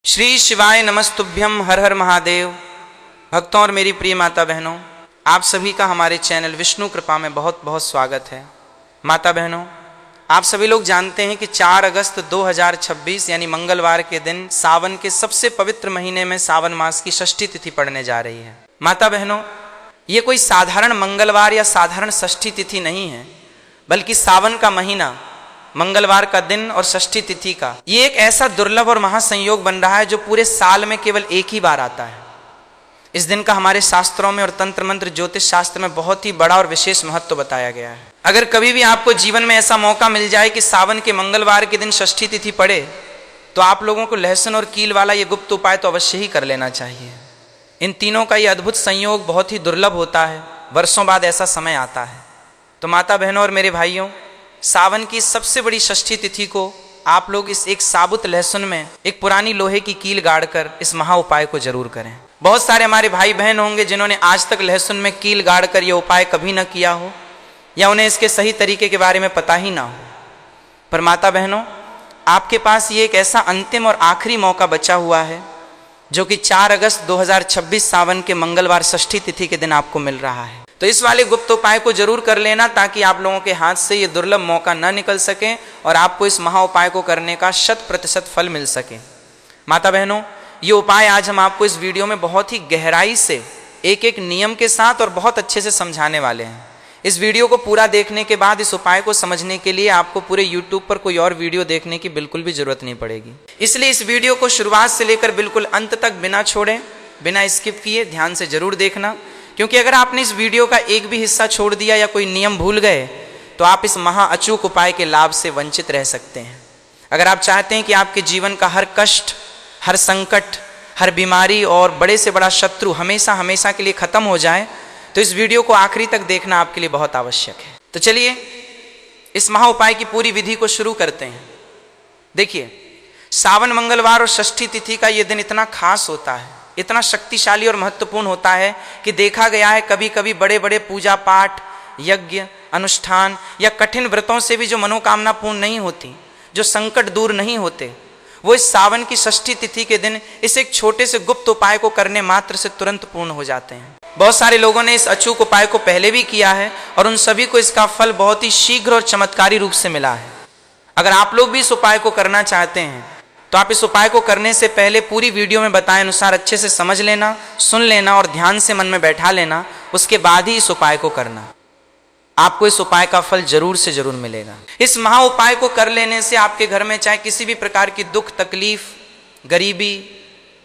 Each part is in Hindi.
श्री शिवाय नमस्तुभ्यम। हर हर महादेव। भक्तों और मेरी प्रिय माता बहनों, आप सभी का हमारे चैनल विष्णु कृपा में बहुत बहुत स्वागत है। माता बहनों, आप सभी लोग जानते हैं कि 4 अगस्त 2026 यानी मंगलवार के दिन सावन के सबसे पवित्र महीने में सावन मास की षष्ठी तिथि पड़ने जा रही है। माता बहनों, ये कोई साधारण मंगलवार या साधारण षष्ठी तिथि नहीं है, बल्कि सावन का महीना, मंगलवार का दिन और षष्ठी तिथि का ये एक ऐसा दुर्लभ और महासंयोग बन रहा है जो पूरे साल में केवल एक ही बार आता है। इस दिन का हमारे शास्त्रों में और तंत्र मंत्र ज्योतिष शास्त्र में बहुत ही बड़ा और विशेष महत्व बताया गया है। अगर कभी भी आपको जीवन में ऐसा मौका मिल जाए कि सावन के मंगलवार के दिन षष्ठी तिथि पड़े, तो आप लोगों को लहसुन और कील वाला ये गुप्त उपाय तो अवश्य ही कर लेना चाहिए। इन तीनों का ये अद्भुत संयोग बहुत ही दुर्लभ होता है, वर्षों बाद ऐसा समय आता है। तो माता बहनों और मेरे भाइयों, सावन की सबसे बड़ी षष्ठी तिथि को आप लोग इस एक साबुत लहसुन में एक पुरानी लोहे की कील गाड़कर इस महा उपाय को जरूर करें। बहुत सारे हमारे भाई बहन होंगे जिन्होंने आज तक लहसुन में कील गाड़कर यह उपाय कभी न किया हो, या उन्हें इसके सही तरीके के बारे में पता ही ना हो। पर माता बहनों, आपके पास ये एक ऐसा अंतिम और आखिरी मौका बचा हुआ है जो कि 4 अगस्त 2026 सावन के मंगलवार षष्ठी तिथि के दिन आपको मिल रहा है। तो इस वाले गुप्त उपाय को जरूर कर लेना, ताकि आप लोगों के हाथ से ये दुर्लभ मौका न निकल सके और आपको इस महा उपाय को करने का 100% फल मिल सके। माता बहनों, ये उपाय आज हम आपको इस वीडियो में बहुत ही गहराई से एक एक नियम के साथ और बहुत अच्छे से समझाने वाले हैं। इस वीडियो को पूरा देखने के बाद इस उपाय को समझने के लिए आपको पूरे YouTube पर कोई और वीडियो देखने की बिल्कुल भी जरूरत नहीं पड़ेगी। इसलिए इस वीडियो को शुरुआत से लेकर बिल्कुल अंत तक बिना छोड़े, बिना स्किप किए ध्यान से जरूर देखना, क्योंकि अगर आपने इस वीडियो का एक भी हिस्सा छोड़ दिया या कोई नियम भूल गए तो आप इस महा अचूक उपाय के लाभ से वंचित रह सकते हैं। अगर आप चाहते हैं कि आपके जीवन का हर कष्ट, हर संकट, हर बीमारी और बड़े से बड़ा शत्रु हमेशा हमेशा के लिए खत्म हो जाए, तो इस वीडियो को आखिरी तक देखना आपके लिए बहुत आवश्यक है। तो चलिए इस महा उपाय की पूरी विधि को शुरू करते हैं। देखिए, सावन मंगलवार और षष्ठी तिथि का यह दिन इतना खास होता है, इतना शक्तिशाली और महत्वपूर्ण होता है कि देखा गया है कभी कभी बड़े बड़े पूजा पाठ, यज्ञ, अनुष्ठान या कठिन व्रतों से भी जो मनोकामना पूर्ण नहीं होती, जो संकट दूर नहीं होते, वो इस सावन की षष्ठी तिथि के दिन इस एक छोटे से गुप्त उपाय को करने मात्र से तुरंत पूर्ण हो जाते हैं। बहुत सारे लोगों ने इस अचूक उपाय को पहले भी किया है और उन सभी को इसका फल बहुत ही शीघ्र और चमत्कारी रूप से मिला है। अगर आप लोग भी इस उपाय को करना चाहते हैं तो आप इस उपाय को करने से पहले पूरी वीडियो में बताए अनुसार अच्छे से समझ लेना, सुन लेना और ध्यान से मन में बैठा लेना। उसके बाद ही इस उपाय को करना। आपको इस उपाय का फल जरूर से जरूर मिलेगा। इस महा उपाय को कर लेने से आपके घर में चाहे किसी भी प्रकार की दुख, तकलीफ, गरीबी,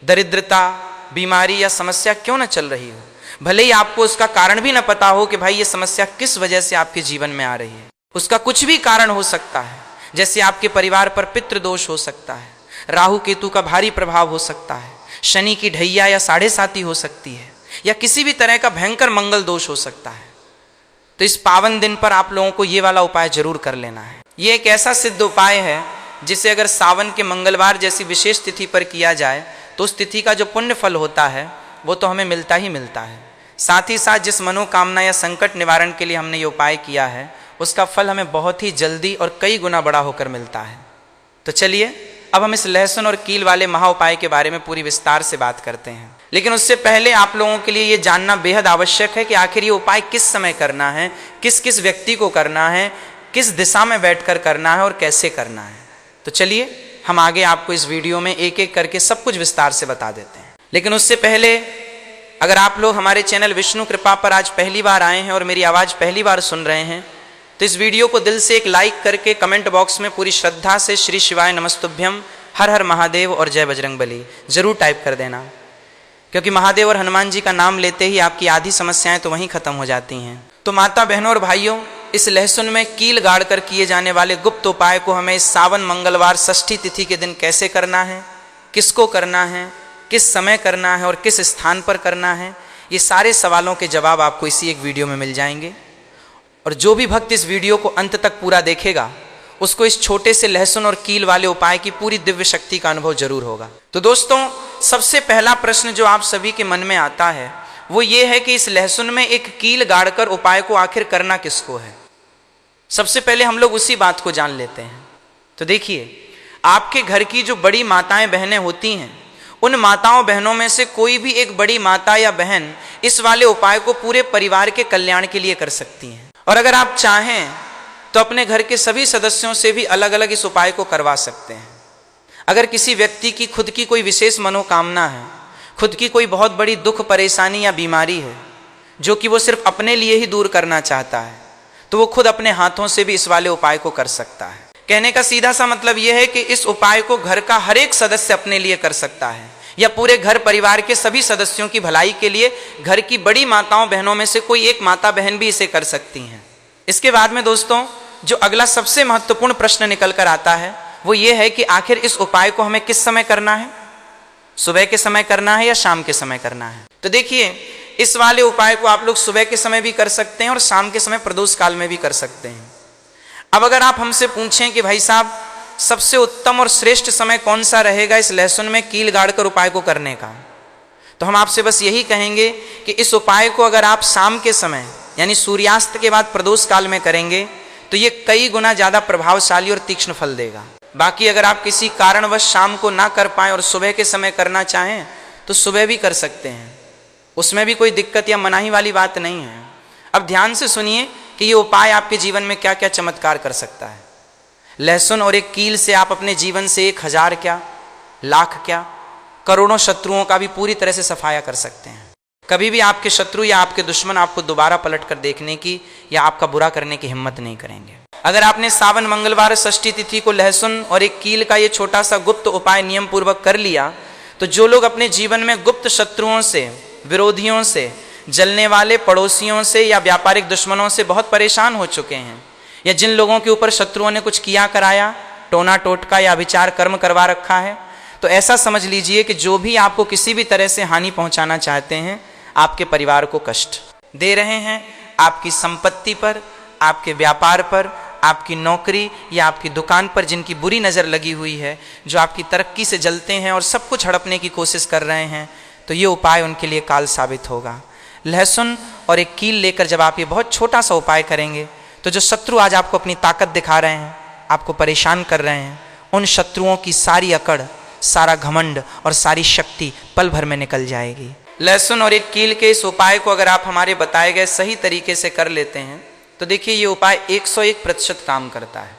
दरिद्रता, बीमारी या समस्या क्यों न चल रही हो, भले ही आपको उसका कारण भी न पता हो कि भाई ये समस्या किस वजह से आपके जीवन में आ रही है, उसका कुछ भी कारण हो सकता है। जैसे आपके परिवार पर पितृदोष हो सकता है, राहु केतु का भारी प्रभाव हो सकता है, शनि की ढैया या 7.5 हो सकती है, या किसी भी तरह का भयंकर मंगल दोष हो सकता है। तो इस पावन दिन पर आप लोगों को ये वाला उपाय जरूर कर लेना है। ये एक ऐसा सिद्ध उपाय है जिसे अगर सावन के मंगलवार जैसी विशेष तिथि पर किया जाए तो उस तिथि का जो पुण्य फल होता है वो तो हमें मिलता ही मिलता है। साथ ही साथ जिस मनोकामना या संकट निवारण के लिए हमने ये उपाय किया है उसका फल हमें बहुत ही जल्दी और कई गुना बड़ा होकर मिलता है। तो चलिए अब हम इस लहसुन और कील वाले महा उपाय के बारे में पूरी विस्तार से बात करते हैं। लेकिन उससे पहले आप लोगों के लिए ये जानना बेहद आवश्यक है कि आखिर ये उपाय किस समय करना है, किस किस व्यक्ति को करना है, किस दिशा में बैठकर करना है और कैसे करना है। तो चलिए हम आगे आपको इस वीडियो में एक एक करके सब कुछ विस्तार से बता देते हैं। लेकिन उससे पहले अगर आप लोग हमारे चैनल विष्णु कृपा पर आज पहली बार आए हैं और मेरी आवाज़ पहली बार सुन रहे हैं, तो इस वीडियो को दिल से एक लाइक करके कमेंट बॉक्स में पूरी श्रद्धा से श्री शिवाय नमस्तुभ्यम, हर हर महादेव और जय बजरंगबली जरूर टाइप कर देना, क्योंकि महादेव और हनुमान जी का नाम लेते ही आपकी आधी समस्याएं तो वहीं खत्म हो जाती हैं। तो माता बहनों और भाइयों, इस लहसुन में कील गाड़ कर किए जाने वाले गुप्त उपाय को हमें इस सावन मंगलवार षष्ठी तिथि के दिन कैसे करना है, किसको करना है, किस समय करना है और किस स्थान पर करना है, ये सारे सवालों के जवाब आपको इसी एक वीडियो में मिल जाएंगे। और जो भी भक्त इस वीडियो को अंत तक पूरा देखेगा उसको इस छोटे से लहसुन और कील वाले उपाय की पूरी दिव्य शक्ति का अनुभव जरूर होगा। तो दोस्तों, सबसे पहला प्रश्न जो आप सभी के मन में आता है वो ये है कि इस लहसुन में एक कील गाड़कर उपाय को आखिर करना किसको है। सबसे पहले हम लोग उसी बात को जान लेते हैं। तो देखिए, आपके घर की जो बड़ी माताएं बहनें होती हैं उन माताओं बहनों में से कोई भी एक बड़ी माता या बहन इस वाले उपाय को पूरे परिवार के कल्याण के लिए कर सकती हैं। और अगर आप चाहें तो अपने घर के सभी सदस्यों से भी अलग अलग इस उपाय को करवा सकते हैं। अगर किसी व्यक्ति की खुद की कोई विशेष मनोकामना है, खुद की कोई बहुत बड़ी दुख परेशानी या बीमारी है जो कि वो सिर्फ अपने लिए ही दूर करना चाहता है, तो वो खुद अपने हाथों से भी इस वाले उपाय को कर सकता है। कहने का सीधा सा मतलब यह है कि इस उपाय को घर का हर एक सदस्य अपने लिए कर सकता है, या पूरे घर परिवार के सभी सदस्यों की भलाई के लिए घर की बड़ी माताओं बहनों में से कोई एक माता बहन भी इसे कर सकती हैं। इसके बाद में दोस्तों जो अगला सबसे महत्वपूर्ण प्रश्न निकल कर आता है वो ये है कि आखिर इस उपाय को हमें किस समय करना है, सुबह के समय करना है या शाम के समय करना है। तो देखिए, इस वाले उपाय को आप लोग सुबह के समय भी कर सकते हैं और शाम के समय प्रदोष काल में भी कर सकते हैं। अब अगर आप हमसे पूछें कि भाई साहब सबसे उत्तम और श्रेष्ठ समय कौन सा रहेगा इस लहसुन में कील गाड़कर उपाय को करने का, तो हम आपसे बस यही कहेंगे कि इस उपाय को अगर आप शाम के समय यानी सूर्यास्त के बाद प्रदोष काल में करेंगे तो ये कई गुना ज़्यादा प्रभावशाली और तीक्ष्ण फल देगा। बाकी अगर आप किसी कारणवश शाम को ना कर पाएँ और सुबह के समय करना चाहें तो सुबह भी कर सकते हैं, उसमें भी कोई दिक्कत या मनाही वाली बात नहीं है। अब ध्यान से सुनिए कि ये उपाय आपके जीवन में क्या क्या चमत्कार कर सकता है। लहसुन और एक कील से आप अपने जीवन से 1000 क्या, लाख क्या, करोड़ों शत्रुओं का भी पूरी तरह से सफाया कर सकते हैं। कभी भी आपके शत्रु या आपके दुश्मन आपको दोबारा पलट कर देखने की या आपका बुरा करने की हिम्मत नहीं करेंगे। अगर आपने सावन मंगलवार षष्ठी तिथि को लहसुन और एक कील का ये छोटा सा गुप्त उपाय नियम पूर्वक कर लिया तो जो लोग अपने जीवन में गुप्त शत्रुओं से, विरोधियों से, जलने वाले पड़ोसियों से या व्यापारिक दुश्मनों से बहुत परेशान हो चुके हैं, या जिन लोगों के ऊपर शत्रुओं ने कुछ किया कराया, टोना टोटका या विचार कर्म करवा रखा है, तो ऐसा समझ लीजिए कि जो भी आपको किसी भी तरह से हानि पहुंचाना चाहते हैं, आपके परिवार को कष्ट दे रहे हैं, आपकी संपत्ति पर, आपके व्यापार पर, आपकी नौकरी या आपकी दुकान पर जिनकी बुरी नज़र लगी हुई है, जो आपकी तरक्की से जलते हैं और सब कुछ हड़पने की कोशिश कर रहे हैं, तो ये उपाय उनके लिए काल साबित होगा। लहसुन और एक कील लेकर जब आप ये बहुत छोटा सा उपाय करेंगे तो जो शत्रु आज आपको अपनी ताकत दिखा रहे हैं, आपको परेशान कर रहे हैं, उन शत्रुओं की सारी अकड़, सारा घमंड और सारी शक्ति पल भर में निकल जाएगी। लहसुन और एक कील के इस उपाय को अगर आप हमारे बताए गए सही तरीके से कर लेते हैं तो देखिए ये उपाय 101% काम करता है।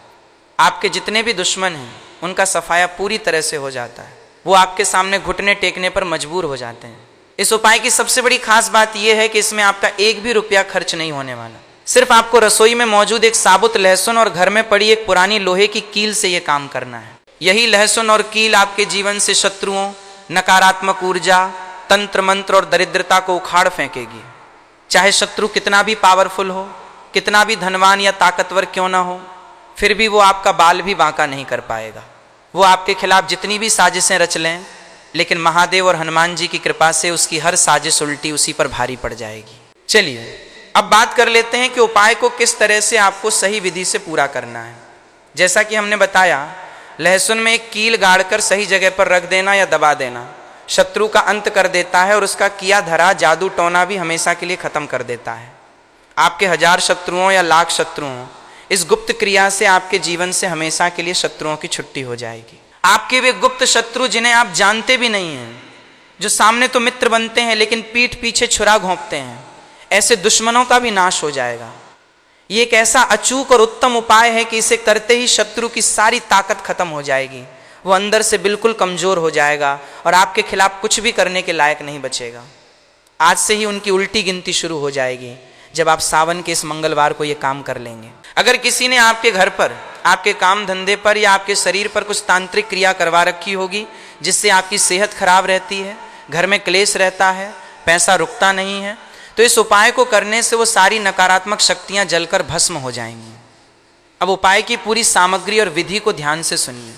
आपके जितने भी दुश्मन हैं उनका सफाया पूरी तरह से हो जाता है, वो आपके सामने घुटने टेकने पर मजबूर हो जाते हैं। इस उपाय की सबसे बड़ी खास बात यह है कि इसमें आपका एक भी रुपया खर्च नहीं होने वाला। सिर्फ आपको रसोई में मौजूद एक साबुत लहसुन और घर में पड़ी एक पुरानी लोहे की कील से यह काम करना है। यही लहसुन और कील आपके जीवन से शत्रुओं, नकारात्मक ऊर्जा, तंत्र मंत्र और दरिद्रता को उखाड़ फेंकेगी। चाहे शत्रु कितना भी पावरफुल हो, कितना भी धनवान या ताकतवर क्यों ना हो, फिर भी वो आपका बाल भी बांका नहीं कर पाएगा। वो आपके खिलाफ जितनी भी साजिशें रच लें, लेकिन महादेव और हनुमान जी की कृपा से उसकी हर साजिश उल्टी उसी पर भारी पड़ जाएगी। चलिए अब बात कर लेते हैं कि उपाय को किस तरह से आपको सही विधि से पूरा करना है। जैसा कि हमने बताया, लहसुन में एक कील गाड़कर सही जगह पर रख देना या दबा देना शत्रु का अंत कर देता है और उसका किया धरा जादू टोना भी हमेशा के लिए खत्म कर देता है। आपके 1000 शत्रुओं या लाख शत्रुओं, इस गुप्त क्रिया से आपके जीवन से हमेशा के लिए शत्रुओं की छुट्टी हो जाएगी। आपके वे गुप्त शत्रु जिन्हें आप जानते भी नहीं हैं, जो सामने तो मित्र बनते हैं लेकिन पीठ पीछे छुरा घोंपते हैं, ऐसे दुश्मनों का भी नाश हो जाएगा। ये एक ऐसा अचूक और उत्तम उपाय है कि इसे करते ही शत्रु की सारी ताकत खत्म हो जाएगी। वो अंदर से बिल्कुल कमजोर हो जाएगा और आपके खिलाफ कुछ भी करने के लायक नहीं बचेगा। आज से ही उनकी उल्टी गिनती शुरू हो जाएगी जब आप सावन के इस मंगलवार को ये काम कर लेंगे। अगर किसी ने आपके घर पर, आपके काम धंधे पर या आपके शरीर पर कुछ तांत्रिक क्रिया करवा रखी होगी जिससे आपकी सेहत खराब रहती है, घर में क्लेश रहता है, पैसा रुकता नहीं है, तो इस उपाय को करने से वो सारी नकारात्मक शक्तियां जलकर भस्म हो जाएंगी। अब उपाय की पूरी सामग्री और विधि को ध्यान से सुनिए।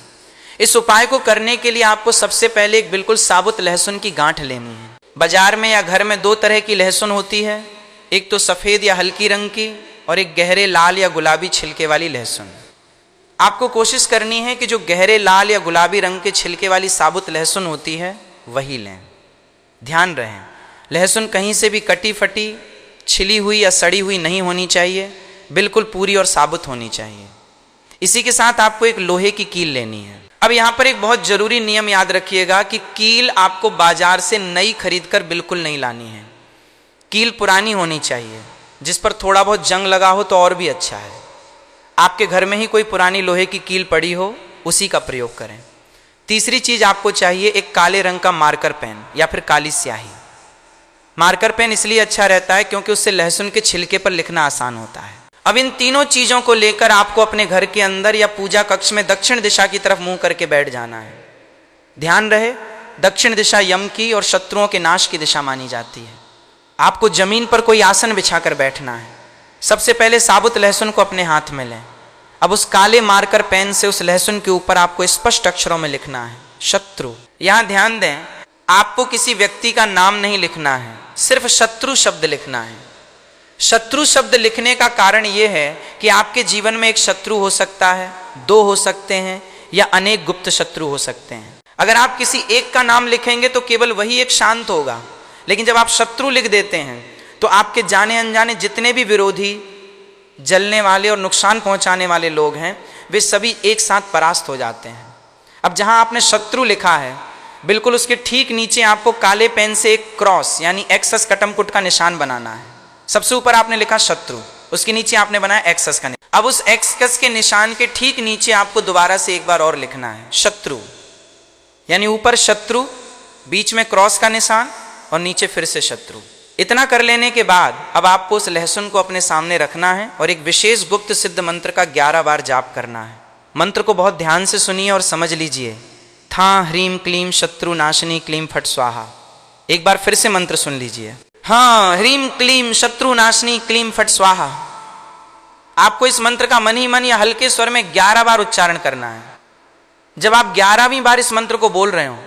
इस उपाय को करने के लिए आपको सबसे पहले एक बिल्कुल साबुत लहसुन की गांठ लेनी है। बाजार में या घर में 2 तरह की लहसुन होती है, एक तो सफ़ेद या हल्की रंग की और एक गहरे लाल या गुलाबी छिलके वाली लहसुन। आपको कोशिश करनी है कि जो गहरे लाल या गुलाबी रंग के छिलके वाली साबुत लहसुन होती है वही लें। ध्यान रहे, लहसुन कहीं से भी कटी फटी, छिली हुई या सड़ी हुई नहीं होनी चाहिए, बिल्कुल पूरी और साबुत होनी चाहिए। इसी के साथ आपको एक लोहे की कील लेनी है। अब यहां पर एक बहुत जरूरी नियम याद रखिएगा कि कील आपको बाजार से नई खरीदकर बिल्कुल नहीं लानी है। कील पुरानी होनी चाहिए, जिस पर थोड़ा बहुत जंग लगा हो तो और भी अच्छा है। आपके घर में ही कोई पुरानी लोहे की कील पड़ी हो, उसी का प्रयोग करें। तीसरी चीज आपको चाहिए एक काले रंग का मार्कर पेन या फिर काली स्याही। मार्कर पेन इसलिए अच्छा रहता है क्योंकि उससे लहसुन के छिलके पर लिखना आसान होता है। अब इन तीनों चीजों को लेकर आपको अपने घर के अंदर या पूजा कक्ष में दक्षिण दिशा की तरफ मुंह करके बैठ जाना है। ध्यान रहे, दक्षिण दिशा यम की और शत्रुओं के नाश की दिशा मानी जाती है। आपको जमीन पर कोई आसन बिछाकर बैठना है। सबसे पहले साबुत लहसुन को अपने हाथ में लें। अब उस काले मार्कर पेन से उस लहसुन के ऊपर आपको स्पष्ट अक्षरों में लिखना है शत्रु। यहां ध्यान दें, आपको किसी व्यक्ति का नाम नहीं लिखना है, सिर्फ शत्रु शब्द लिखना है। शत्रु शब्द लिखने का कारण यह है कि आपके जीवन में एक शत्रु हो सकता है, दो हो सकते हैं, या अनेक गुप्त शत्रु हो सकते हैं। अगर आप किसी एक का नाम लिखेंगे तो केवल वही एक शांत होगा, लेकिन जब आप शत्रु लिख देते हैं तो आपके जाने अनजाने जितने भी विरोधी, जलने वाले और नुकसान पहुंचाने वाले लोग हैं, वे सभी एक साथ परास्त हो जाते हैं। अब जहां आपने शत्रु लिखा है, बिल्कुल उसके ठीक नीचे आपको काले पेन से एक क्रॉस यानी एक्सस कटमकुट का निशान बनाना है। सबसे ऊपर आपने लिखा शत्रु, उसके नीचे आपने बनाया एक्सस का निशान। अब उस एक्सस के निशान के ठीक नीचे आपको दोबारा से एक बार और लिखना है शत्रु, यानी ऊपर शत्रु, बीच में क्रॉस का निशान और नीचे फिर से शत्रु। इतना कर लेने के बाद अब आपको उस लहसुन को अपने सामने रखना है और एक विशेष गुप्त सिद्ध मंत्र का 11 बार जाप करना है। मंत्र को बहुत ध्यान से सुनिए और समझ लीजिए। था ह्रीम क्लीम शत्रु नाशिनी क्लीम फट स्वाहा। एक बार फिर से मंत्र सुन लीजिए। हाँ, ह्रीम क्लीम शत्रु नाशिनी क्लीम फट स्वाहा। आपको इस मंत्र का मन ही मन या हल्के स्वर में 11 बार उच्चारण करना है। जब आप 11वीं बार इस मंत्र को बोल रहे हो,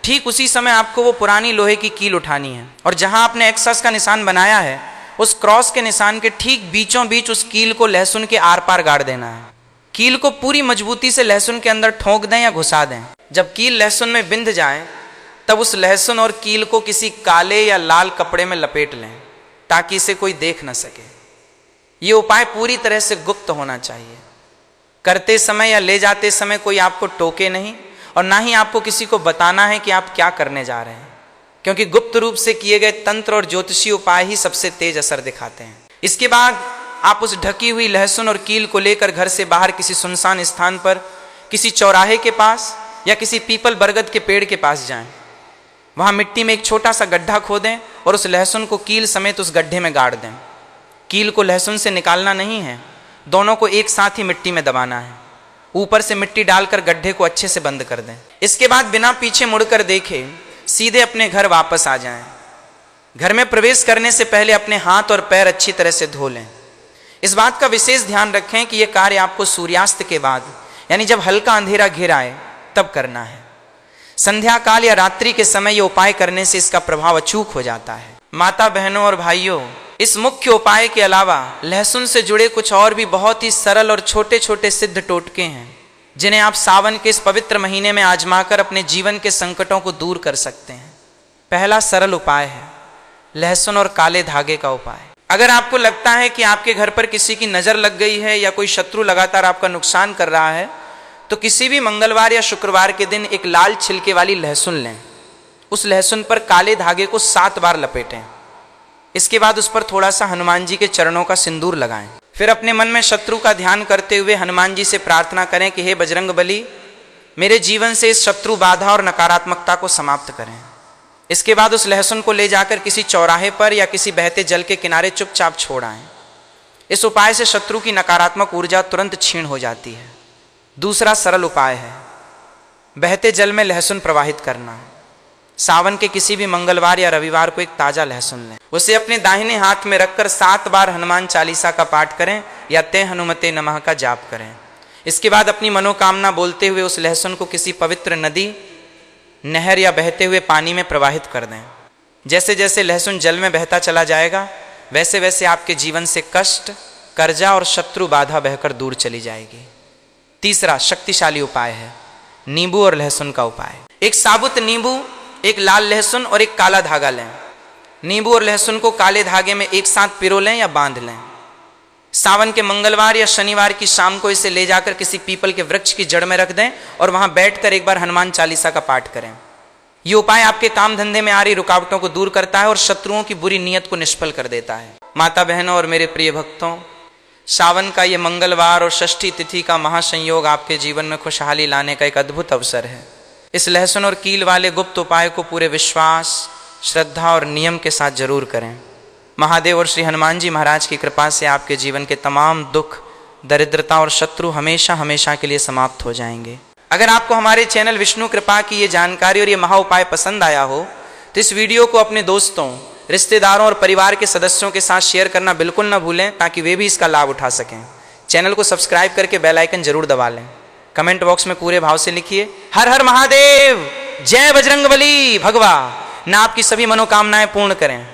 ठीक उसी समय आपको वो पुरानी लोहे की कील उठानी है और जहां आपने एक्सस का निशान बनाया है, उस क्रॉस के निशान के ठीक बीचों बीच उस कील को लहसुन के आर पार गाड़ देना है। कील को पूरी मजबूती से लहसुन के अंदर ठोक दें या घुसा दें। जब कील लहसुन में बिंध जाए तब उस लहसुन और कील को किसी काले या लाल कपड़े में लपेट लें ताकि इसे कोई देख न सके। ये उपाय पूरी तरह से गुप्त होना चाहिए। करते समय या ले जाते समय कोई आपको टोके नहीं और ना ही आपको किसी को बताना है कि आप क्या करने जा रहे हैं, क्योंकि गुप्त रूप से किए गए तंत्र और ज्योतिषी उपाय ही सबसे तेज असर दिखाते हैं। इसके बाद आप उस ढकी हुई लहसुन और कील को लेकर घर से बाहर किसी सुनसान स्थान पर, किसी चौराहे के पास या किसी पीपल बरगद के पेड़ के पास जाएं। वहां मिट्टी में एक छोटा सा गड्ढा खोदें और उस लहसुन को कील समेत उस गड्ढे में गाड़ दें। कील को लहसुन से निकालना नहीं है, दोनों को एक साथ ही मिट्टी में दबाना है। ऊपर से मिट्टी डालकर गड्ढे को अच्छे से बंद कर दें। इसके बाद बिना पीछे मुड़कर देखे सीधे अपने घर वापस आ जाएं। घर में प्रवेश करने से पहले अपने हाथ और पैर अच्छी तरह से धो लें। इस बात का विशेष ध्यान रखें कि यह कार्य आपको सूर्यास्त के बाद, यानी जब हल्का अंधेरा घिर आए, तब करना है। संध्या काल या रात्रि के समय यह उपाय करने से इसका प्रभाव अचूक हो जाता है। माता बहनों और भाइयों, इस मुख्य उपाय के अलावा लहसुन से जुड़े कुछ और भी बहुत ही सरल और छोटे छोटे सिद्ध टोटके हैं जिन्हें आप सावन के इस पवित्र महीने में आजमाकर अपने जीवन के संकटों को दूर कर सकते हैं। पहला सरल उपाय है लहसुन और काले धागे का उपाय। अगर आपको लगता है कि आपके घर पर किसी की नजर लग गई है या कोई शत्रु लगातार आपका नुकसान कर रहा है, तो किसी भी मंगलवार या शुक्रवार के दिन एक लाल छिलके वाली लहसुन लें। उस लहसुन पर काले धागे को 7 बार लपेटें। इसके बाद उस पर थोड़ा सा हनुमान जी के चरणों का सिंदूर लगाएं। फिर अपने मन में शत्रु का ध्यान करते हुए हनुमान जी से प्रार्थना करें कि हे बजरंग बली, मेरे जीवन से इस शत्रु बाधा और नकारात्मकता को समाप्त करें। इसके बाद उस लहसुन को ले जाकर किसी चौराहे पर या किसी बहते जल के किनारे चुपचाप छोड़ आएं। इस उपाय से शत्रु की नकारात्मक ऊर्जा तुरंत क्षीण हो जाती है। दूसरा सरल उपाय है बहते जल में लहसुन प्रवाहित करना। सावन के किसी भी मंगलवार या रविवार को एक ताजा लहसुन लें, उसे अपने दाहिने हाथ में रखकर 7 बार हनुमान चालीसा का पाठ करें या ते हनुमते नमः का जाप करें। इसके बाद अपनी मनोकामना बोलते हुए उस लहसुन को किसी पवित्र नदी, नहर या बहते हुए पानी में प्रवाहित कर दें। जैसे जैसे लहसुन जल में बहता चला जाएगा, वैसे वैसे आपके जीवन से कष्ट, कर्जा और शत्रु बाधा बहकर दूर चली जाएगी। तीसरा शक्तिशाली उपाय है नींबू और लहसुन का उपाय। एक साबुत नींबू, एक लाल लहसुन और एक काला धागा लें। नींबू और लहसुन को काले धागे में एक साथ पिरो लें या बांध लें। सावन के मंगलवार या शनिवार की शाम को इसे ले जाकर किसी पीपल के वृक्ष की जड़ में रख दें और वहां बैठकर एक बार हनुमान चालीसा का पाठ करें। ये उपाय आपके काम धंधे में आ रही रुकावटों को दूर करता है और शत्रुओं की बुरी नीयत को निष्फल कर देता है। माता बहनों और मेरे प्रिय भक्तों, सावन का ये मंगलवार और षष्ठी तिथि का महासंयोग आपके जीवन में खुशहाली लाने का एक अद्भुत अवसर है। इस लहसुन और कील वाले गुप्त उपाय को पूरे विश्वास, श्रद्धा और नियम के साथ जरूर करें। महादेव और श्री हनुमान जी महाराज की कृपा से आपके जीवन के तमाम दुख, दरिद्रता और शत्रु हमेशा हमेशा के लिए समाप्त हो जाएंगे। अगर आपको हमारे चैनल विष्णु कृपा की ये जानकारी और ये महा उपाय पसंद आया हो तो इस वीडियो को अपने दोस्तों, रिश्तेदारों और परिवार के सदस्यों के साथ शेयर करना बिल्कुल ना भूलें, ताकि वे भी इसका लाभ उठा सकें। चैनल को सब्सक्राइब करके बेल आइकन जरूर दबा लें। कमेंट बॉक्स में पूरे भाव से लिखिए हर हर महादेव, जय बजरंगबली भगवा। ना आपकी सभी मनोकामनाएं पूर्ण करें।